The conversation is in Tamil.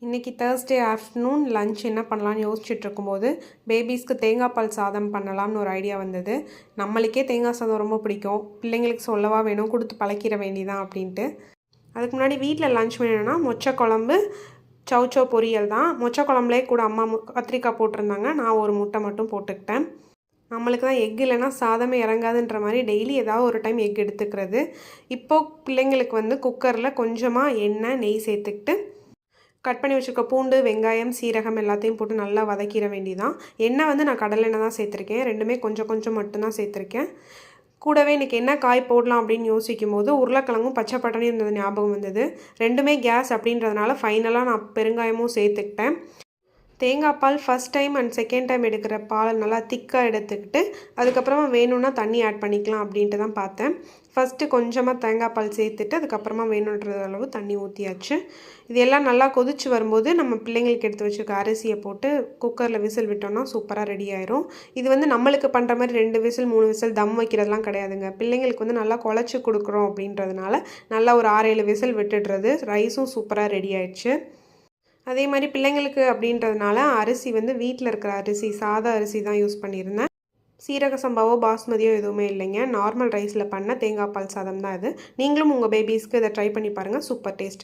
இன்றைக்கி தேர்ஸ்டே ஆஃப்டர்நூன் லன்ச் என்ன பண்ணலான்னு யோசிச்சுட்டு இருக்கும்போது பேபிஸ்க்கு தேங்காய் பால் சாதம் பண்ணலாம்னு ஒரு ஐடியா வந்தது. நம்மளுக்கே தேங்காய் சாதம் ரொம்ப பிடிக்கும், பிள்ளைங்களுக்கு சொல்லவா வேணும், கொடுத்து பழக்கிற வேண்டிதான் அப்படின்ட்டு. அதுக்கு முன்னாடி வீட்டில் லன்ச் வேணும்னா மொச்சை குழம்பு, சௌச்சோ பொரியல் தான். மொச்சை குழம்புலேயே கூட அம்மா கத்திரிக்காய் போட்டிருந்தாங்க, நான் ஒரு முட்டை மட்டும் போட்டுக்கிட்டேன். நம்மளுக்கு தான் எக் இல்லைன்னா சாதமே இறங்காதுன்ற மாதிரி டெய்லி ஏதாவது ஒரு டைம் எக் எடுத்துக்கிறது. இப்போது பிள்ளைங்களுக்கு குக்கரில் கொஞ்சமாக எண்ணெய் நெய் சேர்த்துக்கிட்டு கட் பண்ணி வச்சுருக்க பூண்டு, வெங்காயம், சீரகம் எல்லாத்தையும் போட்டு நல்லா வதக்கிட வேண்டியதான். எண்ணெய் நான் கடலை எண்ணெய் தான் சேர்த்துருக்கேன், ரெண்டுமே கொஞ்சம் கொஞ்சம் மட்டும்தான் சேர்த்துருக்கேன். கூடவே இன்றைக்கி என்ன காய் போடலாம் அப்படின்னு யோசிக்கும் போது உருளைக்கிழங்கும் பச்சை பட்டாணியும் இருந்தது ஞாபகம் வந்தது. ரெண்டுமே கேஸ் அப்படின்றதுனால ஃபைனலாக நான் பெருங்காயமும் சேர்த்துக்கிட்டேன். தேங்காய் பால் first time and second time எடுக்கிற பால் நல்லா திக்காக எடுத்துக்கிட்டு அதுக்கப்புறமா வேணும்னா தண்ணி ஆட் பண்ணிக்கலாம் அப்படின்ட்டு தான் பார்த்தேன். ஃபஸ்ட்டு கொஞ்சமாக தேங்காய் பால் சேர்த்துட்டு அதுக்கப்புறமா வேணுன்ற அளவு தண்ணி ஊற்றியாச்சு. இது எல்லாம் நல்லா கொதிச்சு வரும்போது நம்ம பிள்ளைங்களுக்கு எடுத்து வச்சுருக்க அரிசியை போட்டு குக்கரில் விசில் விட்டோம்னா சூப்பராக ரெடி ஆயிரும். இது நம்மளுக்கு பண்ணுற மாதிரி 2 விசில் 3 விசில் தம் வைக்கிறதுலாம் கிடையாதுங்க. பிள்ளைங்களுக்கு நல்லா குழச்சி கொடுக்குறோம் அப்படின்றதுனால நல்லா ஒரு 6-7 விசில் விட்டுடுறது. ரைஸும் சூப்பராக ரெடி ஆயிடுச்சு. அதே மாதிரி பிள்ளைங்களுக்கு அப்படின்றதுனால அரிசி வீட்டில் இருக்கிற அரிசி, சாதா அரிசி தான் யூஸ் பண்ணியிருந்தேன். சீரக சம்பாவோ பாஸ்மதியோ எதுவுமே இல்லைங்க, நார்மல் ரைஸில் பண்ண தேங்காய் பால் சாதம் தான் இது. நீங்களும் உங்கள் பேபிஸ்க்கு இதை ட்ரை பண்ணி பாருங்கள், சூப்பர் டேஸ்ட்.